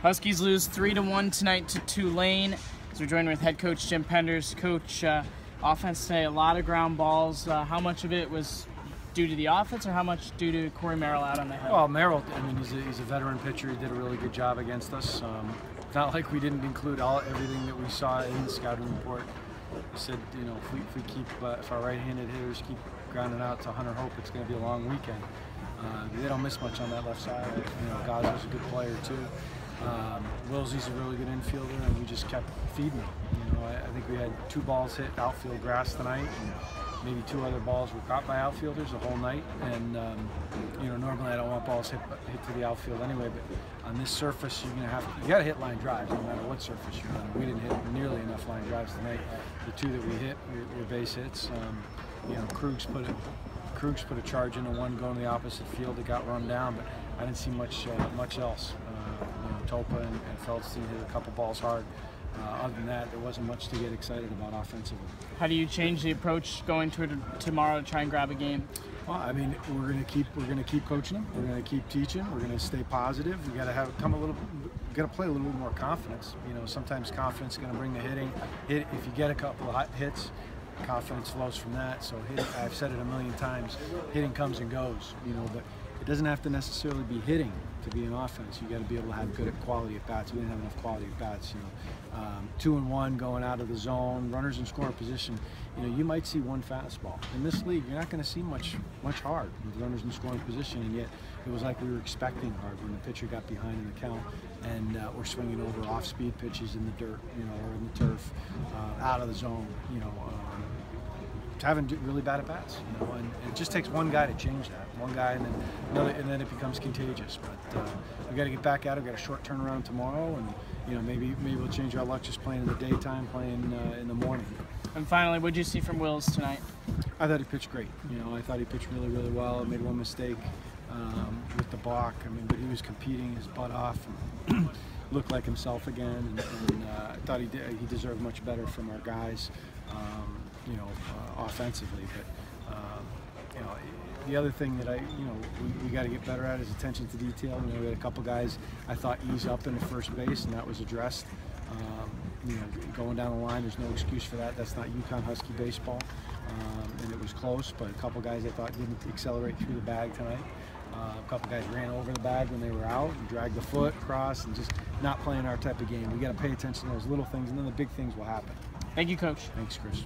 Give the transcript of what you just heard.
Huskies lose 3-1 tonight to Tulane. So we're joined with head coach Jim Penders. Coach, offense today, a lot of ground balls. How much of it was due to the offense, or how much due to Corey Merrill out on the hill? Well, Merrill, I mean, he's a veteran pitcher. He did a really good job against us. It's not like we didn't include everything that we saw in the scouting report. We said, you know, if our right-handed hitters keep grounding out to Hunter Hope, it's going to be a long weekend. They don't miss much on that left side. You know, Gazzo's a good player too. Wilsey's a really good infielder, and we just kept feeding him. You know, I think we had 2 balls hit outfield grass tonight, and maybe 2 other balls were caught by outfielders the whole night. And you know, normally I don't want balls hit to the outfield anyway, but on this surface you got to hit line drives no matter what surface you're on. We didn't hit nearly enough line drives tonight. The 2 that we hit were base hits. You know, Krug's put a charge into one going to the opposite field that got run down, but I didn't see much else. You know, Topa and Feldstein hit a couple balls hard. Other than that, there wasn't much to get excited about offensively. How do you change the approach going to tomorrow to try and grab a game? Well, I mean, we're gonna keep coaching them. We're gonna keep teaching. We're gonna stay positive. We gotta play a little bit more confidence. You know, sometimes confidence is gonna bring the hitting. If you get a couple of hits, confidence flows from that. So I've said it a million times, hitting comes and goes, you know, but it doesn't have to necessarily be hitting to be an offense. You got to be able to have good quality at bats. We didn't have enough quality at bats, you know. 2 and 1 going out of the zone, runners in scoring position. You know, you might see 1 fastball. In this league, you're not going to see much hard with runners in scoring position, and yet it was like we were expecting hard when the pitcher got behind in the count, and we're swinging over off-speed pitches in the dirt, you know, or in the turf, out of the zone, you know. Having really bad at bats, you know, and it just takes one guy to change that. One guy, and then another, and then it becomes contagious. But we got to get back at it. We got a short turnaround tomorrow, and you know, maybe we'll change our luck just playing in the daytime, playing in the morning. And finally, what did you see from Wills tonight? I thought he pitched great. You know, I thought he pitched really well. Made 1 mistake with the balk. I mean, but he was competing his butt off and looked like himself again. And I thought he deserved much better from our guys. You know, offensively, but you know, the other thing that we got to get better at is attention to detail. You know, we had a couple guys I thought ease up into first base, and that was addressed. You know, going down the line, there's no excuse for that. That's not UConn Husky baseball, and it was close. But a couple guys I thought didn't accelerate through the bag tonight. A couple guys ran over the bag when they were out and dragged the foot across, and just not playing our type of game. We got to pay attention to those little things, and then the big things will happen. Thank you, Coach. Thanks, Chris.